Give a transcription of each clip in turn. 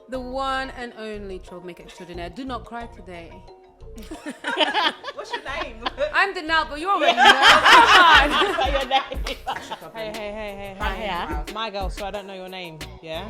The one and only troublemaker extraordinaire. Do not cry today. What's your name? I'm Denal, but you already know. Come on. Say your name. Hey. My girl, so I don't know your name, yeah?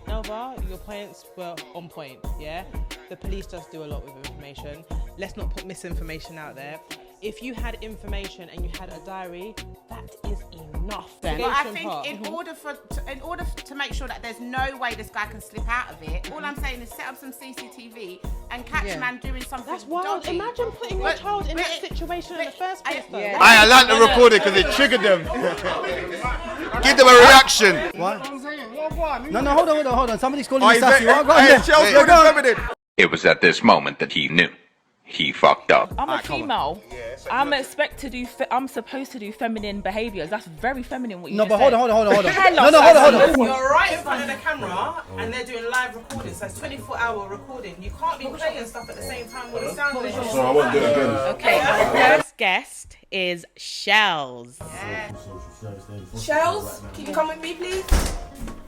Nova, your points were on point, yeah? The police just do a lot with information. Let's not put misinformation out there. If you had information and you had a diary, that is enough. But I think in order to make sure that there's no way this guy can slip out of it, all I'm saying is set up some CCTV and catch a man doing something. That's wild. dodgy. Imagine putting your child in that situation in the first place. I like the recording because it triggered them. Give them a reaction. What? No, hold on. Somebody's calling me sassy. It was at this moment that he knew. He fucked up. I'm a female. I'm supposed to do feminine behaviours. That's very feminine what you just said. Hold on. Hold on. You're right in front of the camera and they're doing live recording, so it's 24-hour recording. You can't be playing stuff at the same time with the sound. So I won't do it again. Okay, our first guest is Shells. Shells, can you come with me, please?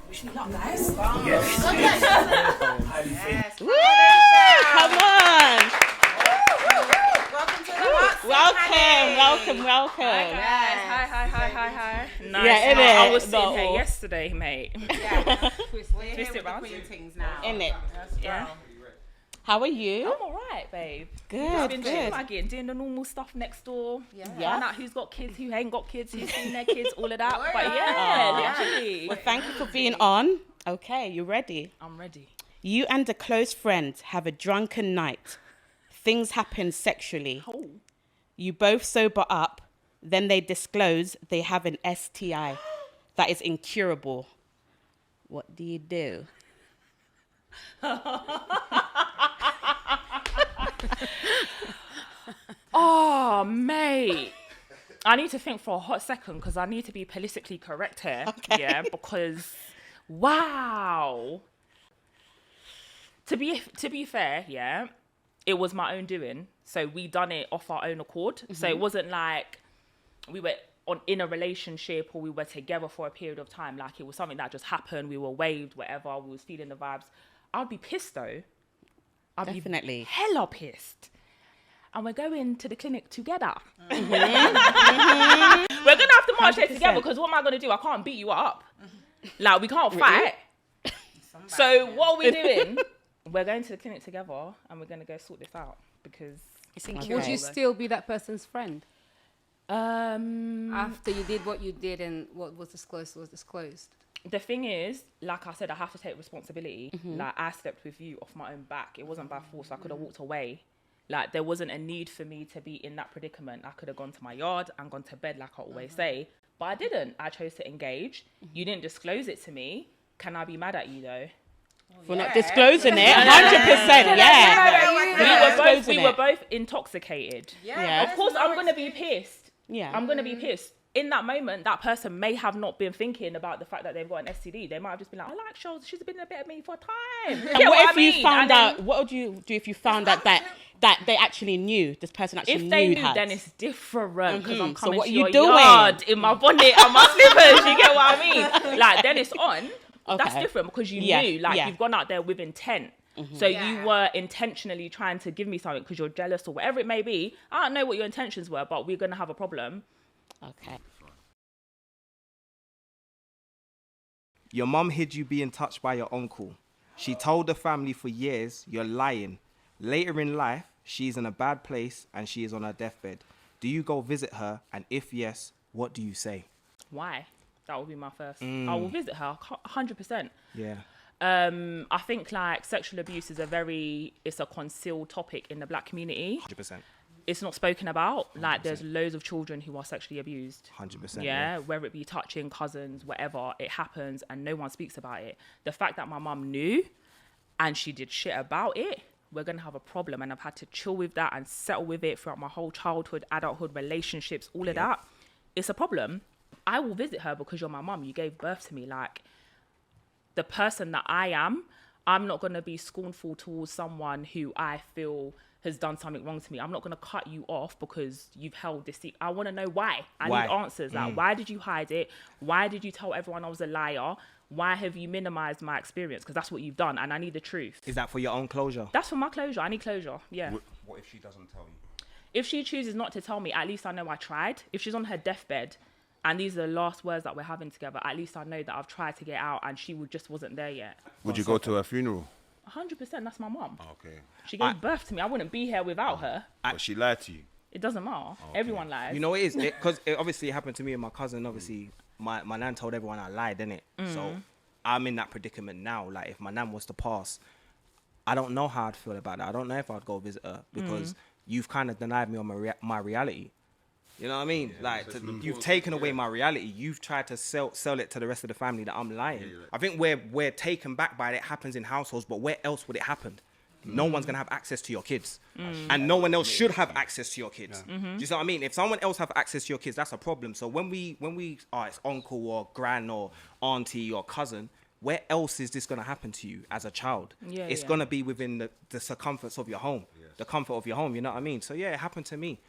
Wish me luck, guys. Yes. Woo! Come on. Welcome. Hi guys. Hi. Nice. Yeah, it I is. was sitting here yesterday, mate. Yeah. Twist it round. In it. Yeah. How are you? I'm alright, babe. Good. Been chilling, doing the normal stuff next door. Find out who's got kids, who ain't got kids, who's seen their kids, all of that. But literally. Well, thank you for being on. Okay, you ready? I'm ready. You and a close friend have a drunken night. Things happen sexually. Oh. You both sober up. Then they disclose they have an STI that is incurable. What do you do? Oh, mate. I need to think for a hot second because I need to be politically correct here. Okay. Yeah, because wow. To be fair, yeah, it was my own doing. So we done it off our own accord. Mm-hmm. So it wasn't like we were in a relationship or we were together for a period of time. Like it was something that just happened. We were waved, whatever. We was feeling the vibes. I'd be pissed though. Definitely. Be hella pissed. And we're going to the clinic together. Mm-hmm. We're going to have to march there together because what am I going to do? I can't beat you up. Like, we can't fight. So what are we doing? We're going to the clinic together and we're going to go sort this out because it's incurable. Would you still be that person's friend? After you did what you did and what was disclosed was disclosed. The thing is, like I said, I have to take responsibility. Mm-hmm. Like, I slept with you off my own back. It wasn't by force. I could have walked away. Like, there wasn't a need for me to be in that predicament. I could have gone to my yard and gone to bed, like I always say. But I didn't. I chose to engage. You didn't disclose it to me. Can I be mad at you, though? For not disclosing it? 100%, yeah. We were both intoxicated. Yeah. Of course, I'm going to be pissed. Yeah. I'm going to be pissed. In that moment, that person may have not been thinking about the fact that they've got an STD. They might have just been like, I like Shells. She's been a bit of me for a time. And what if you found out, what would you do if you found out that they actually knew, this person actually knew? If they knew, then it's different because I'm coming to your doing? yard in my bonnet and my slippers. You get what I mean? Like, then it's on. Okay. That's different because you knew. Like, you've gone out there with intent. Mm-hmm. So you were intentionally trying to give me something because you're jealous or whatever it may be. I don't know what your intentions were, but we're going to have a problem. Okay. Your mum hid you being touched by your uncle. She told the family for years you're lying. Later in life, she's in a bad place and she is on her deathbed. Do you go visit her? And if yes, what do you say? Why? That would be my first. I will visit her 100%. Yeah. I think like sexual abuse is it's a concealed topic in the black community. 100%. It's not spoken about. 100%. Like there's loads of children who are sexually abused. 100%. Yeah, whether it be touching, cousins, whatever, it happens and no one speaks about it. The fact that my mum knew and she did shit about it, we're going to have a problem. And I've had to chill with that and settle with it throughout my whole childhood, adulthood, relationships, all of that. It's a problem. I will visit her because you're my mum. You gave birth to me. Like, the person that I am, I'm not going to be scornful towards someone who I feel has done something wrong to me. I'm not going to cut you off because you've held this secret. I want to know why. I need answers. Like, why did you hide it? Why did you tell everyone I was a liar? why have you minimized my experience? Because that's what you've done, and I need the truth. Is that for your own closure? That's for my closure. I need closure. Yeah. What if she doesn't tell you? If she chooses not to tell me, at least I know I tried. If she's on her deathbed and these are the last words that we're having together, at least I know that I've tried to get out and she just wasn't there yet. Would you go to her funeral? 100%, that's my mum. Okay. She gave birth to me. I wouldn't be here without her. But she lied to you. It doesn't matter. Everyone lies. You know it is, because it obviously happened to me and my cousin. Obviously, my nan told everyone I lied, didn't it? So I'm in that predicament now. Like, if my nan was to pass, I don't know how I'd feel about that. I don't know if I'd go visit her because you've kind of denied me on my reality. You know what I mean? Yeah, you've taken away my reality. You've tried to sell it to the rest of the family that I'm lying. Yeah, I think we're taken back by it. It happens in households, but where else would it happen? No one's going to have access to your kids. And no one else should have access to your kids. Do you see what I mean? If someone else have access to your kids, that's a problem. So when we it's uncle or gran or auntie or cousin, where else is this going to happen to you as a child? It's going to be within the circumference of your home, the comfort of your home, you know what I mean? So yeah, it happened to me.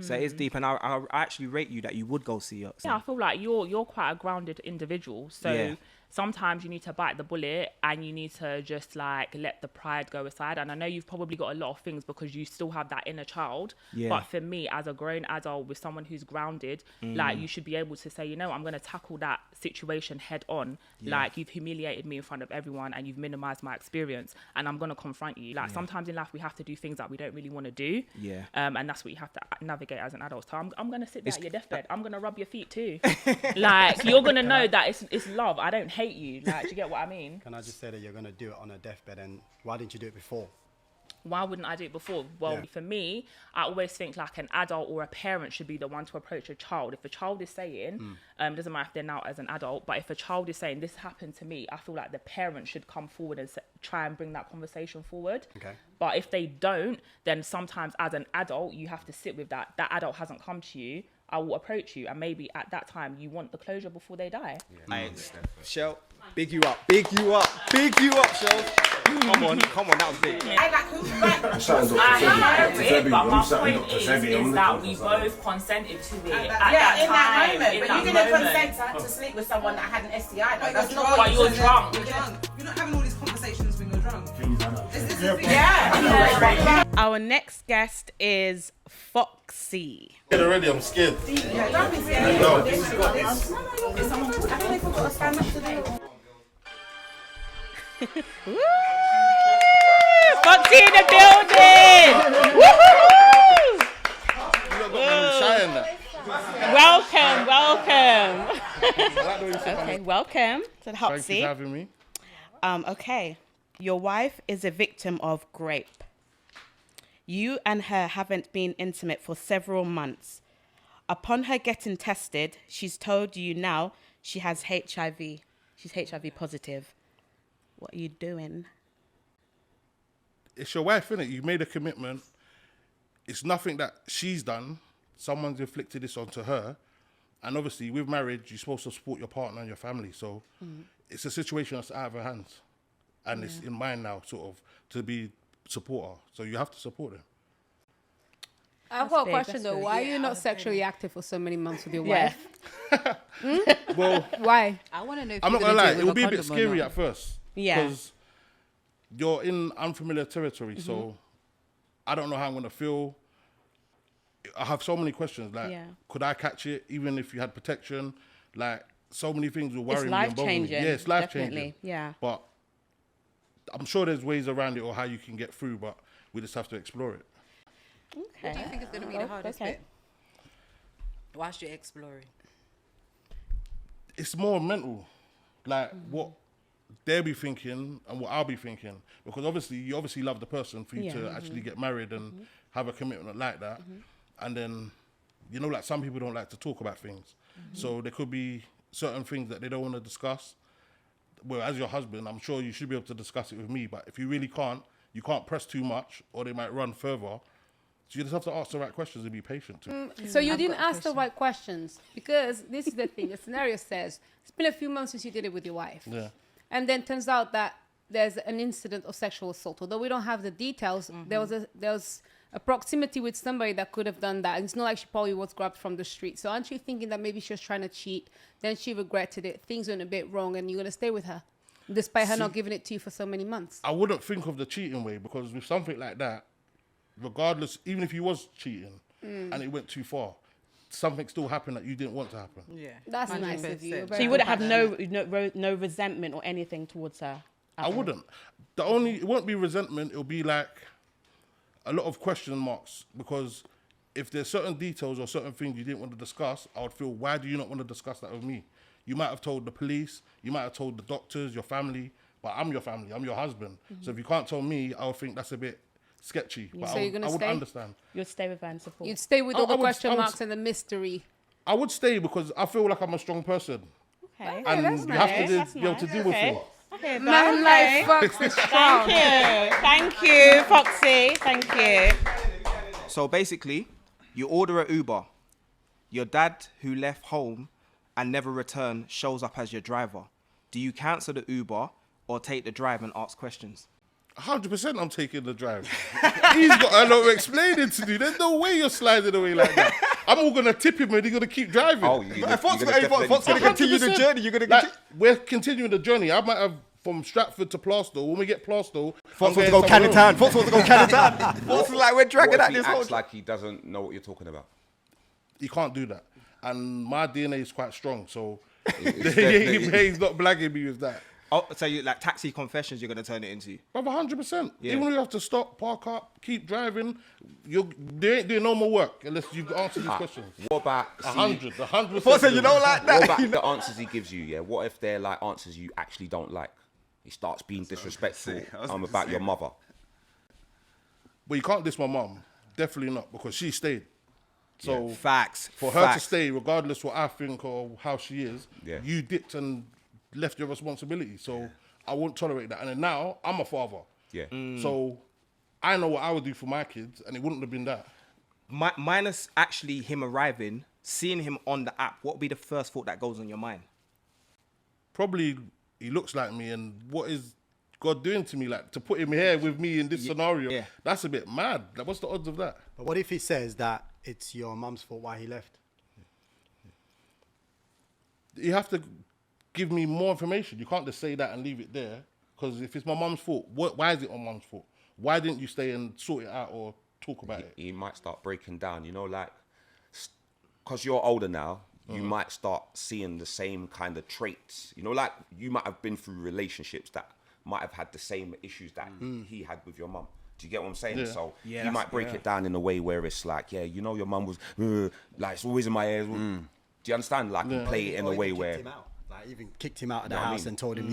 So it is deep, and I actually rate you that you would go see her. Yeah, I feel like you're quite a grounded individual. So sometimes you need to bite the bullet and you need to just like let the pride go aside. And I know you've probably got a lot of things because you still have that inner child. But for me, as a grown adult with someone who's grounded, like you should be able to say, you know, I'm going to tackle that situation head on. Like, you've humiliated me in front of everyone and you've minimized my experience, and I'm going to confront you. Like, sometimes in life we have to do things that we don't really want to do. And that's what you have to navigate as an adult. So I'm going to sit there at your deathbed. I'm going to rub your feet too. Like, you're going to know that it's love. I don't hate you. Like, do you get what I mean? Can I just say that you're going to do it on a deathbed, and why didn't you do it before? Why wouldn't I do it before? Well, for me, I always think like an adult or a parent should be the one to approach a child. If a child is saying, doesn't matter if they're now as an adult, but if a child is saying, this happened to me, I feel like the parent should come forward and try and bring that conversation forward. Okay. But if they don't, then sometimes as an adult, you have to sit with that. That adult hasn't come to you. I will approach you, and maybe at that time you want the closure before they die. Shell, big you up, Shell. Come on, that was big. I heard it, but my point is that we both consented to it at that time. But you didn't consent to sleep with someone that had an STI. That's not. But you're drunk. You're not having all these conversations when you're drunk. Yeah. Our next guest is Foxy. Already, I'm scared. Don't be scared. No. I think they forgot to stand up today. Woo! Foxy in the building! Woohoo! Welcome. Okay, welcome to the hot Thank seat. you for having me. Okay, your wife is a victim of rape. You and her haven't been intimate for several months. Upon her getting tested, she's told you now she has HIV. She's HIV positive. What are you doing? It's your wife, innit? You made a commitment. It's nothing that she's done. Someone's inflicted this onto her. And obviously, with marriage, you're supposed to support your partner and your family. So it's a situation that's out of her hands. And it's in mine now, sort of, to support her. So you have to support her. I've got a question though. Why are you not sexually active for so many months with your wife? Well, why? I want to know if I'm you're not going to lie, do it will be a bit condom or scary not. at first. Yeah. Because you're in unfamiliar territory. So I don't know how I'm going to feel. I have so many questions. Like, could I catch it even if you had protection? Like, so many things will worry me and bother me. life-changing. Yeah, it's life-changing. Yeah. But I'm sure there's ways around it or how you can get through, but we just have to explore it. Okay. What do you think is going to be the hardest bit? Whilst you're exploring. It's more mental, like what they'll be thinking and what I'll be thinking. Because obviously, you obviously love the person for you to actually get married and have a commitment like that. And then, you know, like some people don't like to talk about things. So there could be certain things that they don't want to discuss. Well, as your husband, I'm sure you should be able to discuss it with me. But if you really can't, you can't press too much or they might run further. So you just have to ask the right questions and be patient too. So you didn't ask the right questions, because this is the thing. The scenario says it's been a few months since you did it with your wife. Yeah. And then turns out that there's an incident of sexual assault. Although we don't have the details, there was a proximity with somebody that could have done that. And it's not like she probably was grabbed from the street. So aren't you thinking that maybe she was trying to cheat, then she regretted it, things went a bit wrong, and you're going to stay with her, despite her not giving it to you for so many months? I wouldn't think of the cheating way, because with something like that, regardless, even if you was cheating and it went too far, something still happened that you didn't want to happen. Yeah, that's nice of you. So you wouldn't have no resentment or anything towards her? I wouldn't. It won't be resentment. It'll be like a lot of question marks, because if there's certain details or certain things you didn't want to discuss, I would feel, why do you not want to discuss that with me? You might have told the police, you might have told the doctors, your family, but I'm your family, I'm your husband. So if you can't tell me, I would think that's a bit sketchy. But So you're going to stay? I would understand. You'd stay with her and support? You'd stay with all the question marks and the mystery? I would stay, because I feel like I'm a strong person. Okay. And that's you nice. have to be able to deal with things. Okay, Man like Fox is strong. Thank you, Foxy. Thank you. So basically, you order an Uber. Your dad, who left home and never returned, shows up as your driver. Do you cancel the Uber or take the drive and ask questions? 100% I'm taking the drive. He's got a lot of explaining to do. There's no way you're sliding away like that. I'm all going to tip him and he's going to keep driving. Oh, Fox going to continue the journey. You're going to like, we're continuing the journey. I might have from Stratford to Plaistow. When we get Plaistow, Fox wants to go Canning Town. Fox wants to go Canning Town. Fox is like, we're dragging out this whole... acts like he doesn't know what you're talking about? He can't do that. And my DNA is quite strong, so he's not blagging me with that. Oh, so you like taxi confessions? You're gonna turn it into? Brother, 100%. Yeah. Even if you have to stop, park up, keep driving, they ain't doing no more work unless you answer these questions. What about 100%? Fox said you don't like that. What about the answers he gives you? Yeah. What if they're like answers you actually don't like? He starts being disrespectful. I'm about your mother. But you can't diss my mum. Definitely not, because she stayed. So facts. For her to stay, regardless what I think or how she is, Yeah. you dipped and left your responsibility. So I won't tolerate that. And then now I'm a father. Yeah. So I know what I would do for my kids, and it wouldn't have been that. Minus actually him arriving, seeing him on the app, what would be the first thought that goes on your mind? Probably he looks like me, and what is God doing to me? Like, to put him here with me in this scenario, that's a bit mad. Like, what's the odds of that? But what if he says that it's your mum's fault why he left? You have to give me more information. You can't just say that and leave it there. Because if it's my mum's fault, why is it my mum's fault? Why didn't you stay and sort it out or talk about it? He might start breaking down, you know, like, because you're older now, you might start seeing the same kind of traits. You know, like, you might have been through relationships that might have had the same issues that he had with your mum. Do you get what I'm saying? Yeah. So you might break it down in a way where it's like, yeah, you know, your mum was, like, it's always in my ears. Do you understand? Like, you play it in a way where... Like, even kicked him out of the house and told him,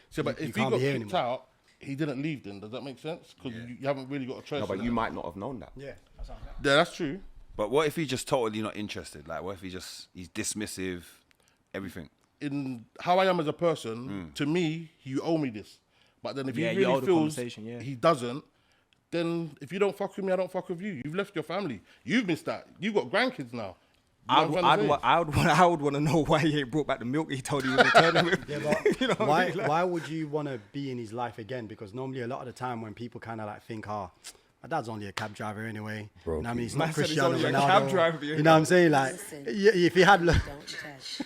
So, but if he got kicked out, he didn't leave then. Does that make sense? Because you haven't really got a choice. No, but you might not have known that. Yeah, that's true. But what if he's just totally not interested? Like, what if he's dismissive, everything? In how I am as a person, to me, you owe me this. But then if he really feels he doesn't, then if you don't fuck with me, I don't fuck with you. You've left your family. You've missed that. You've got grandkids now. I would want to know why he ain't brought back the milk he told he was returning with. Yeah, but you know why would you want to be in his life again? Because normally a lot of the time when people kind of like think, my dad's only a cab driver anyway. Bro, you know what I mean? He's man not said he's Cristiano only a Ronaldo. cab driver, you know what I'm saying? Like, if he had... Don't judge.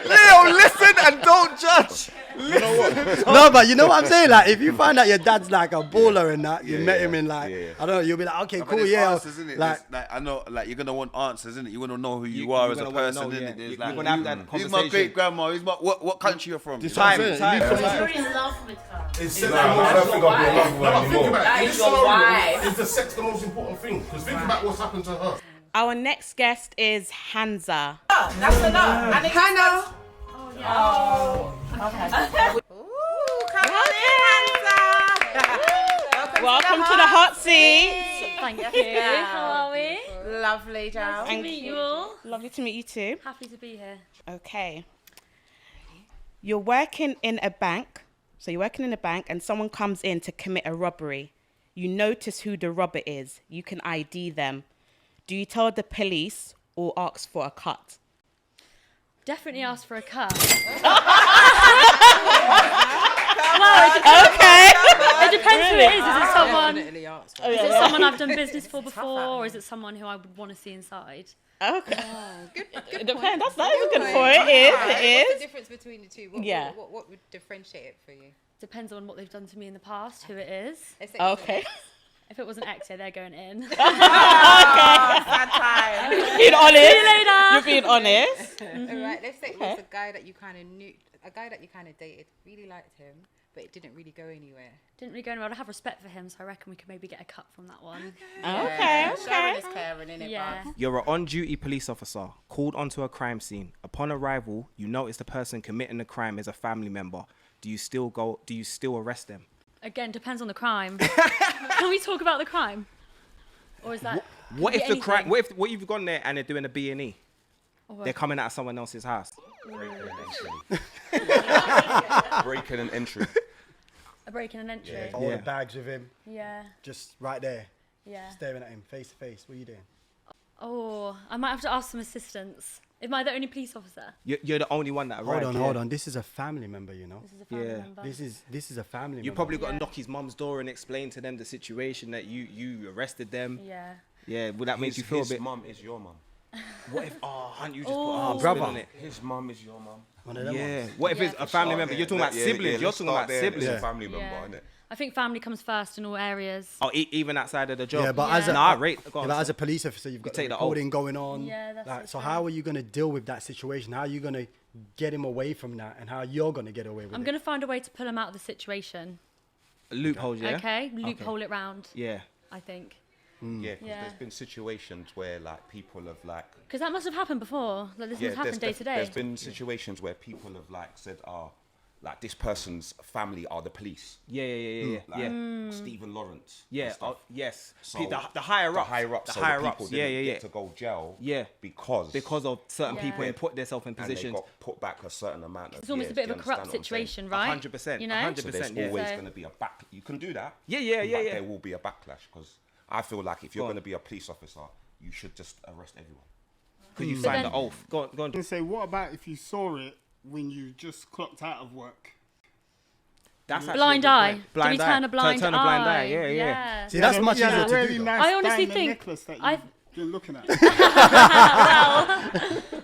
Leo, listen and don't judge. You know what? No, but you know what I'm saying? Like, if you find out your dad's like a baller and that, you met him in like, I don't know, you'll be like, okay, cool, Answers, like, I know, like, you're gonna want answers, isn't it? You want to know who you are as a person, isn't it? You're gonna have that conversation. He's my great grandma. He's my what country you're from? Time. You're in love with her. Is your wife. Is the sex the most important thing? Because think about what's happened to her. Our next guest is Hansa. That's enough. And it's Hannah. Oh, okay. Welcome to the hot seat. Thank you. How are we? Lovely, Joe. Nice to meet you all. Lovely to meet you too. Happy to be here. Okay. You're working in a bank. So you're working in a bank and someone comes in to commit a robbery. You notice who the robber is. You can ID them. Do you tell the police or ask for a cut? Definitely ask for a cut. Okay. It depends who it is. Is it someone definitely ask. Is it someone I've done business for before, or is it someone who I would want to see inside? Okay. Good It depends. point. That is a good point. It What's is. the difference between the two? What would differentiate it for you? Depends on what they've done to me in the past, who it is. Okay. If it was an ex, they're going in. Okay. You're being honest. See you later. You're being honest. All right. Let's say it was a guy that you kind of knew, a guy that you kind of dated, really liked him, but it didn't really go anywhere. Didn't really go anywhere. I have respect for him, so I reckon we could maybe get a cut from that one. Okay. Sharon is caring, innit, Yeah. bruv? You're an on-duty police officer called onto a crime scene. Upon arrival, you notice the person committing the crime is a family member. Do you still arrest them? Again, depends on the crime. Can we talk about the crime? Or is that... What if could the be crime? anything? What if you've gone there and they're doing a B&E? They're coming out of someone else's house. Breaking and entry. A break-in and entry. All the bags with him, Yeah. just right there, Yeah. staring at him face to face. What are you doing? Oh, I might have to ask some assistance. Am I the only police officer? You're the only one that arrived. Hold on. This is a family member, you know. This is a family member. This is a family member. You probably got to knock his mum's door and explain to them the situation that you arrested them. Yeah. Yeah, would that make you feel a bit? His mum is your mum. What if? Hunt, you just Oh. put brother. on it. His mum is your mum. One of them Yeah. ones. What if it's a family member? You're talking about siblings. You're talking about siblings. It's a family Yeah. member, innit? I think family comes first in all areas. Oh, even outside of the job. Yeah, but Yeah. as a Nah, rate. but as a police officer, you've got take the the recording going on. Yeah, that's like, it, so yeah. how are you going to deal with that situation? How are you going to get him away from that, and how you're going to get away with I'm it? going to find a way to pull him out of the situation. Loopholes, yeah. Okay? Loophole it round, Yeah. I think. Yeah, 'cause Yeah. there's been situations where like people have like Because that must have happened before. Like, this must happen day to day. There's been situations where people have like said, like this person's family are the police. Yeah. Like Stephen Lawrence. and Yeah. stuff. Yes. So The higher ups. The higher ups. The So higher the ups. people Yeah. didn't get to go jail. Yeah. Because Because of certain people Yeah. and put themselves in and they positions. got put back a certain amount of It's almost years. a bit Do of a you corrupt understand what I'm saying? situation, right? 100%. You know? 100%. So there's yeah. always So- going to be a back. You can do that. Yeah. But there will be a backlash because I feel like if you're Go on. going to be a police officer, you should just arrest everyone. Because you But signed then- the oath. Go on. And say, what about if you saw it when you just clocked out of work? That's actually Blind a good eye. point. Do we turn a blind Turn a blind eye. eye? Yeah. See, that's much He has easier a to really do. nice I honestly diamond think necklace that I've- you're looking at. Well,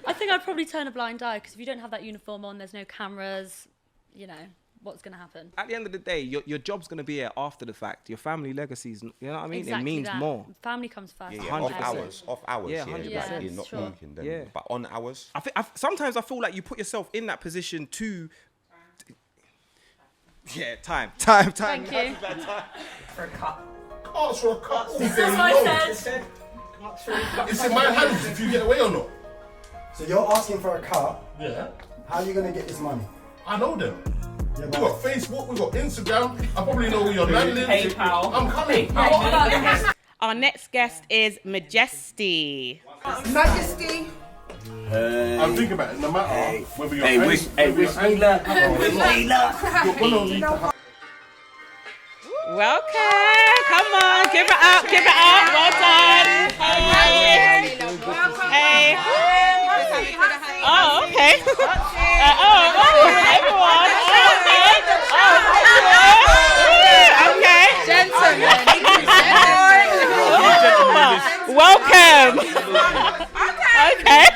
I think I'd probably turn a blind eye because if you don't have that uniform on, there's no cameras, you know, what's going to happen? At the end of the day, your job's going to be here after the fact. Your family legacies, you know what I mean? Exactly it means that. more. Family comes first. Yeah, 100%. off hours, Yeah, yeah, 100%. like, you're not Sure. working then. Yeah. But on hours, Sometimes I feel like you put yourself in that position to. Yeah, time. Thank you. Ask for a cut. That's what I said. It's in my hands if you get away or not. So you're asking for a cut. Yeah. How are you going to get this money? I know them. Yeah, We got Facebook, we got Instagram. I probably know who your man lives. PayPal. I'm coming. Our next guest is Majesty. Majesty. I'm thinking about it. No matter whether you're wish me luck. Welcome. Come on. Give it up. Give it up. Well done. Hey. Hey. Oh, okay. Everyone. Okay. Welcome. Okay.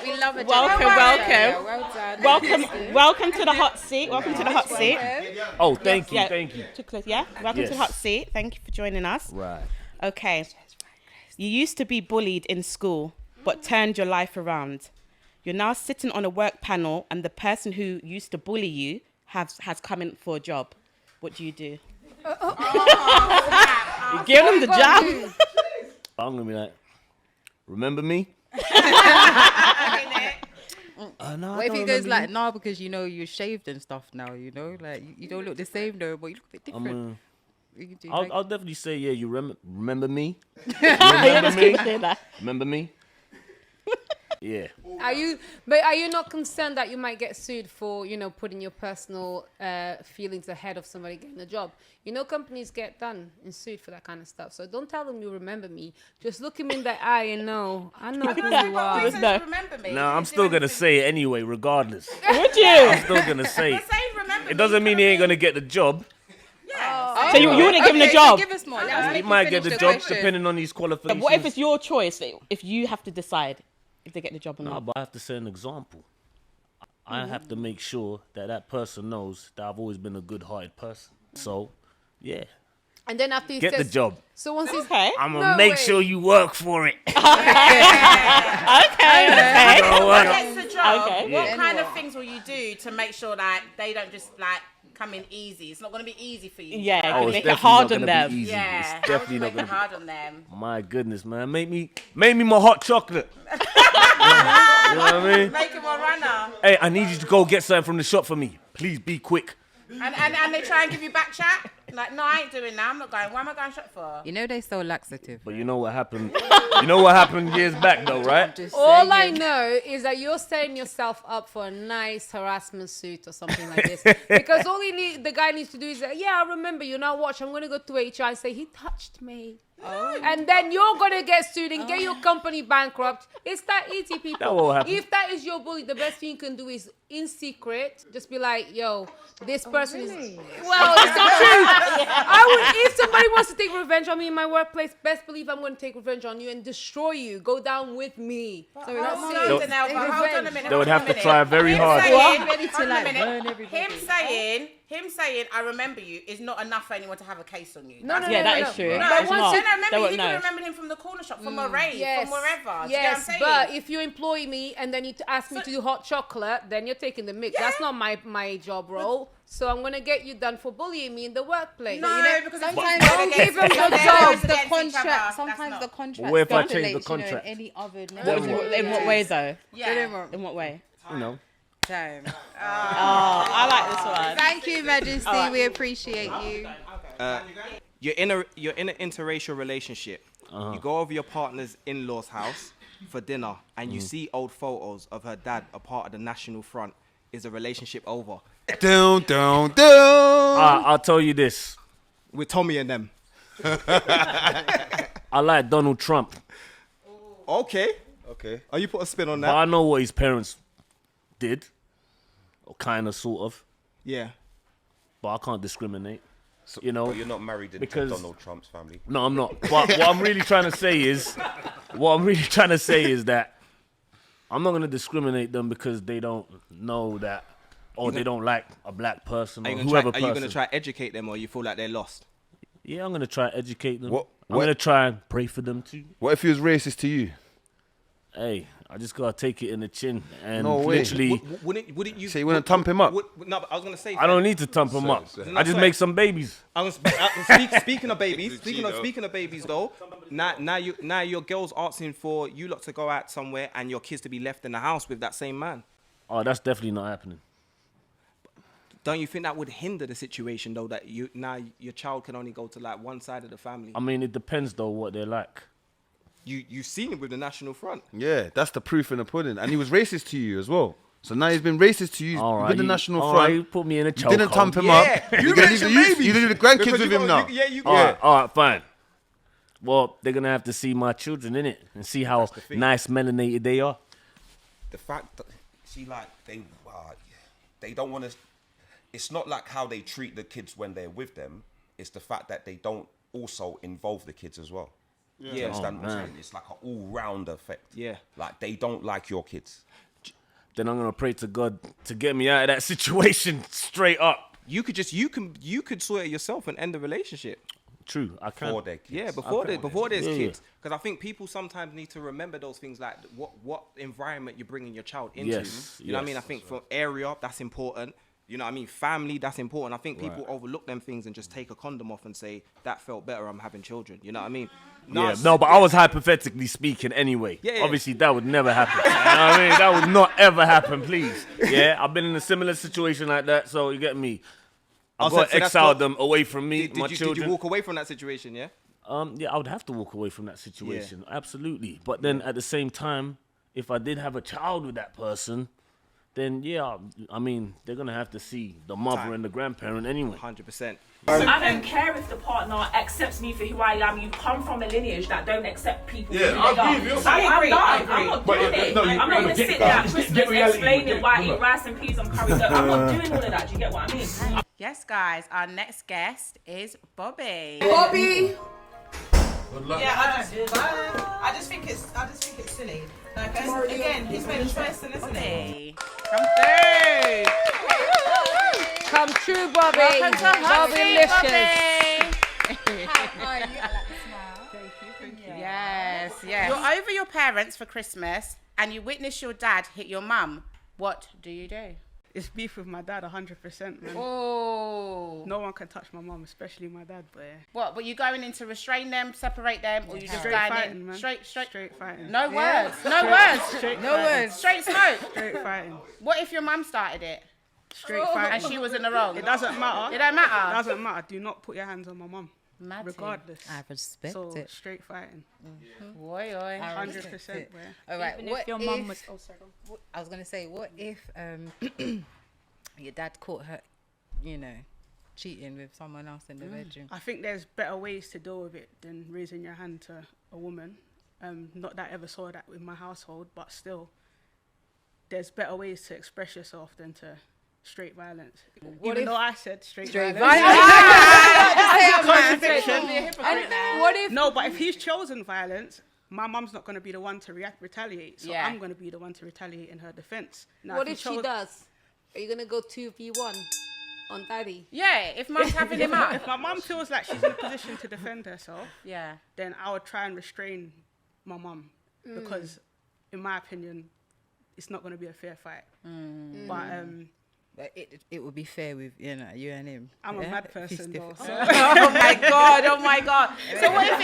We love it. Welcome to the hot seat. Welcome to the hot seat. Oh, thank you. Yeah. Thank you. Yeah. Welcome to the Yes. hot seat. Thank you for joining us. Right. Okay. You used to be bullied in school, but turned your life around. You're now sitting on a work panel, and the person who used to bully you has come in for a job. What do you do? You give them the job. I'm gonna be like, remember me? No, What if he goes like, nah, because you know you're shaved and stuff now, you know, like you don't look the same though, but you look a bit different. You can do like- I'll definitely say, yeah. You remember me? Remember me? Remember me? Yeah. Are you not concerned that you might get sued for, you know, putting your personal feelings ahead of somebody getting a job? You know, companies get done and sued for that kind of stuff. So don't tell them you remember me. Just look him in the eye and know. I know who you are. Remember me. No, I'm still gonna say it anyway, regardless. Would you? I'm still gonna say it. Say remember It doesn't mean he ain't gonna get the job. Yeah. Oh, So you wouldn't give him the job? Give us more. He might get the job depending on his qualifications. What if it's your choice? If you have to decide if they get the job or No, not? but I have to set an example. I have to make sure that person knows that I've always been a good-hearted person. So, yeah. And then after he Get says, the job. So once he's I'm gonna make sure you work for it. Gets the job. What kind of things will you do to make sure that they don't just like come in easy? It's not going to be easy for you. Yeah, it's make it definitely hard not on gonna them. be easy. Yeah, It's how would definitely you not make gonna it hard on them? My goodness, man. Make me my hot chocolate. You know what I mean? Make him a runner. Hey, I need you to go get something from the shop for me. Please be quick. And they try and give you back chat? Like, no, I ain't doing that. I'm not going. Why am I going shop for? You know they sell laxative. But you know what happened? You know what happened years back though, right? All I know is that you're setting yourself up for a nice harassment suit or something like this. Because all the guy needs to do is say, yeah, I remember you. Now watch, I'm going to go to HR and say, he touched me. Oh. And then you're going to get sued and get your company bankrupt. It's that easy, people. That won't happen. If that is your bully, the best thing you can do is in secret, just be like, yo, this person is... Well, it's the truth. If somebody wants to take revenge on me in my workplace, best believe I'm going to take revenge on you and destroy you. Go down with me. So hold on a minute. They would have to try very hard. Him saying, I remember you, is not enough for anyone to have a case on you. No, that is true. No, It's not. you can No. remember him from the corner shop, from a rave, from wherever. Yes, Do you know what I'm but saying? if you employ me and then you ask me to do hot chocolate, then you're taking the mix. That's not my job role. So I'm gonna get you done for bullying me in the workplace. No, because sometimes don't give them the job. The contract. Sometimes the contract. What if I change the contract? Any other. In what way though? Yeah. In what way? You know. Time. I like this one. Thank you, Majesty. We appreciate you. You're in an interracial relationship. You go over your partner's in-laws' house for dinner, and you see old photos of her dad a part of the National Front. Is the relationship over? Down. I'll tell you this. With Tommy and them. I like Donald Trump. Okay. Oh, you put a spin on that? But I know what his parents did. Or kind of, sort of. Yeah. But I can't discriminate. You know, But you're not married into Donald Trump's family. No, I'm not. But what I'm really trying to say is that I'm not going to discriminate them because they don't know that, or they don't like a black person, or whoever person. Are you going to try to educate them, or you feel like they're lost? Yeah, I'm going to try to educate them. What? I'm going to try and pray for them too. What if he was racist to you? Hey, I just got to take it in the chin and No way. literally... Wouldn't you... So you wouldn't thump him up? No, but I was going to say... I don't need to thump him up. I just make some babies. Speaking of babies, speaking of babies though, now your girl's asking for you lot to go out somewhere and your kids to be left in the house with that same man. Oh, that's definitely not happening. Don't you think that would hinder the situation though, that your child can only go to like one side of the family? I mean, it depends though what they're like. You've seen it with the National Front. Yeah, that's the proof in the pudding. And he was racist to you as well. So now he's been racist to you with the National Front. You put me in a chokehold. You didn't thump him up. You're going to leave the grandkids with him now. All right, fine. Well, they're going to have to see my children, innit? And see how nice melanated they are. The fact that, they don't want to... It's not like how they treat the kids when they're with them. It's the fact that they don't also involve the kids as well. Yeah. You understand what I'm saying? It's like an all-round effect. Yeah. Like, they don't like your kids. Then I'm gonna pray to God to get me out of that situation straight up. You could sort it yourself and end the relationship. True, I can. Before their kids. Yeah, before there's kids. Because I think people sometimes need to remember those things, like what environment you're bringing your child into. Yes, you know what I mean? I think for area, that's important. You know what I mean? Family, that's important. I think people overlook them things and just take a condom off and say, that felt better, I'm having children. You know what I mean? No, but I was hypothetically speaking anyway. Yeah. Obviously, that would never happen. You know what I mean? That would not ever happen, please. Yeah, I've been in a similar situation like that, so you get me. I've got to exile them away from me, my children. Did you walk away from that situation, yeah? Yeah, I would have to walk away from that situation, absolutely. But then at the same time, if I did have a child with that person, then yeah, I mean, they're going to have to see the mother and the grandparent anyway. 100%. I don't care if the partner accepts me for who I am. You come from a lineage that don't accept people who they are. I agree. I'm not doing it. I'm not going to sit there at Christmas explaining why I eat rice and peas and curry. I'm not doing all of that. Do you get what I mean? Yes, guys, our next guest is Bobby. Bobby. Good luck. Yeah, I just think it's silly. Like, again, he's made a choice to listen to me. Come through. Come true, Bobby. Welcome to Bobby-licious. Yes, yes. You're over your parents for Christmas and you witness your dad hit your mum. What do you do? It's beef with my dad, 100%, man. Oh. No one can touch my mum, especially my dad, but yeah. What, were you going in to restrain them, separate them, or you just Straight going fighting, in? man. Straight fighting. No Yeah. words. No words. Straight No fighting. words. Straight smoke. Straight fighting. What if your mum started it? Straight fighting. And she was in the wrong? It doesn't matter. It don't matter? It doesn't matter. Do not put your hands on my mum. Mad regardless. I respect so, it. straight fighting. Oi, oi. 100%. All right. Even What if your if, mum was... Oh, sorry. I was gonna say, what if your dad caught her, cheating with someone else in the bedroom? I think there's better ways to deal with it than raising your hand to a woman. Not that I ever saw that in my household, but still, there's better ways to express yourself than to straight violence. Even though I said straight violence. What if? No, but if he's chosen violence, my mum's not going to be the one to retaliate. So I'm going to be the one to retaliate in her defense. Now, What if she does? Are you gonna go 2v1 on daddy? Yeah, if mum's having him up. If my mum feels like she's in a position to defend herself, yeah, then I would try and restrain my mum because, in my opinion, it's not going to be a fair fight. But it would be fair with you and him. I'm a mad person though. So. Oh my god. So what if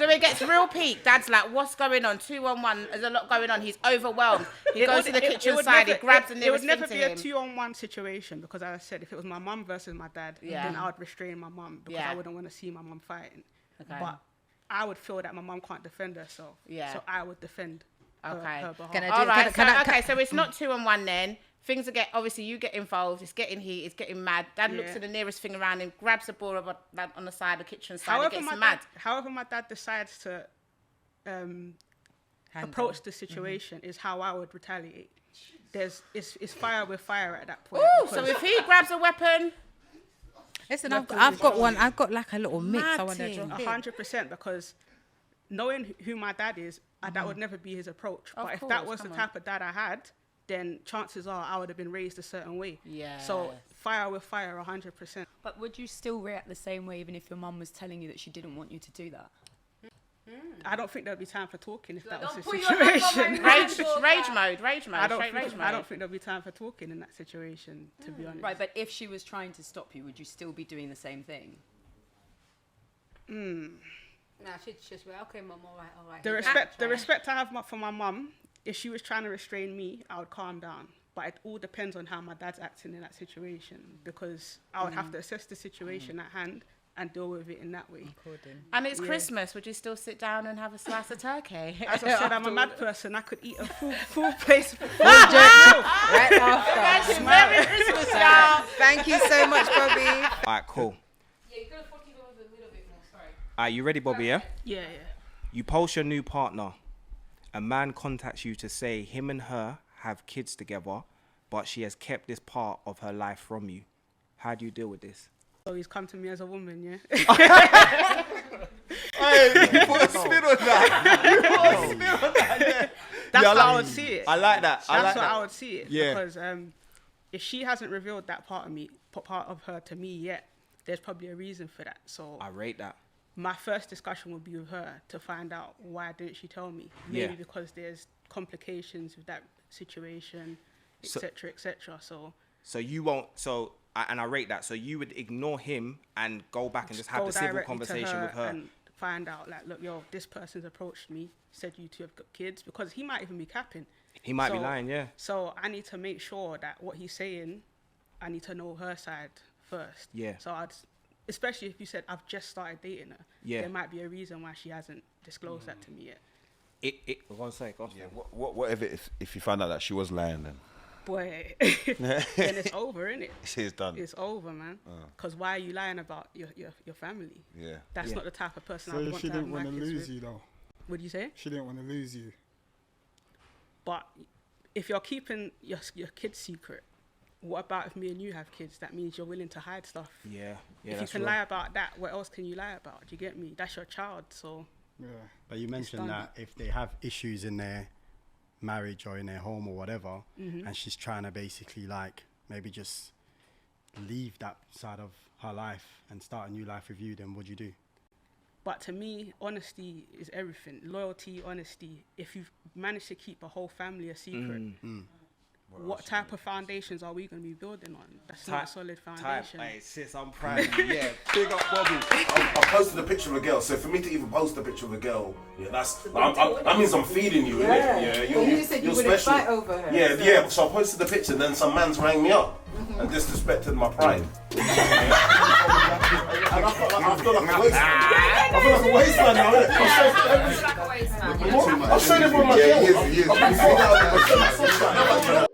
it gets real peak? Dad's like, what's going on? 2-on-1. There's a lot going on. He's overwhelmed. He goes to the kitchen side. He grabs the nearest thing to him. It would never be a 2-on-1 situation because, as I said, if it was my mum versus my dad, then I would restrain my mum because I wouldn't want to see my mum fighting. Okay. But I would feel that my mum can't defend herself. Yeah. So I would defend her behalf. So it's not 2-on-1 then. Things obviously you get involved, it's getting heat, it's getting mad. Dad looks at the nearest thing around him, grabs the ball on the side, the kitchen side, it gets mad. However my dad decides to approach the situation is how I would retaliate. It's fire with fire at that point. Ooh, so if he grabs a weapon... Listen, I've got one. I've got like a little mix. I want to drop 100% because knowing who my dad is, that would never be his approach. But if that was the type of dad I had, then chances are I would have been raised a certain way. Yeah. So fire with fire, 100%. But would you still react the same way even if your mum was telling you that she didn't want you to do that? I don't think there'd be time for talking if that was the situation. Rage mode. I don't think there'll be time for talking in that situation, to be honest. Right, but if she was trying to stop you, would you still be doing the same thing? Nah, she'd just be okay, mum, all right. The respect I have for my mum, if she was trying to restrain me, I would calm down. But it all depends on how my dad's acting in that situation because I would have to assess the situation at hand and deal with it in that way. And it's Christmas. Would you still sit down and have a slice of turkey? As I said, I'm a mad person. I could eat a full place. Right after. Merry Christmas, y'all. Thank you so much, Bobby. All right, cool. Yeah, you gotta fucking go with a little bit more. Sorry. All right, you ready, Bobby? Yeah. Yeah. You post your new partner. A man contacts you to say him and her have kids together, but she has kept this part of her life from you. How do you deal with this? So he's come to me as a woman, yeah? Hey, you put a spin on that. That's how I would see it. I like that. That's how I would see it. Yeah. Because if she hasn't revealed that part of her to me yet, there's probably a reason for that. So I rate that. My first discussion would be with her to find out why didn't she tell me. Maybe because there's complications with that situation, etc., etc. So you won't. So and I rate that. So you would ignore him and go back and just have the civil conversation with her and find out, like, look, yo, this person's approached me, said you two have got kids, because he might even be capping. He might be lying, yeah. So I need to make sure that what he's saying, I need to know her side first. Yeah. So especially if you said I've just started dating her, there might be a reason why she hasn't disclosed that to me yet. One sec. Yeah. What if you found out that she was lying then? Boy, then it's over, innit? It's done. It's over, man. Because why are you lying about your family? Yeah. That's not the type of person I would want to have my kids with. She didn't want to lose you, though. What do you say? She didn't want to lose you. But if you're keeping your kid's secret, what about if me and you have kids? That means you're willing to hide stuff. Yeah, If you can lie about that, what else can you lie about? Do you get me? That's your child, so. Yeah. But you mentioned that if they have issues in their marriage or in their home or whatever, and she's trying to basically like maybe just leave that side of her life and start a new life with you, then what do you do? But to me, honesty is everything. Loyalty, honesty. If you've managed to keep a whole family a secret, what type of foundations are we going to be building on? That's not a solid foundation. Hey, sis, I'm proud of you. Yeah, big up Bobby. I posted a picture of a girl, so for me to even post a picture of a girl, yeah, that means I'm feeding you, innit? Yeah, you said you wouldn't fight over her. Yeah. So I posted the picture, then some man's rang me up and disrespected my pride. And I feel like a waste man. I feel like a waste man now, innit? I'll show you everyone my girl.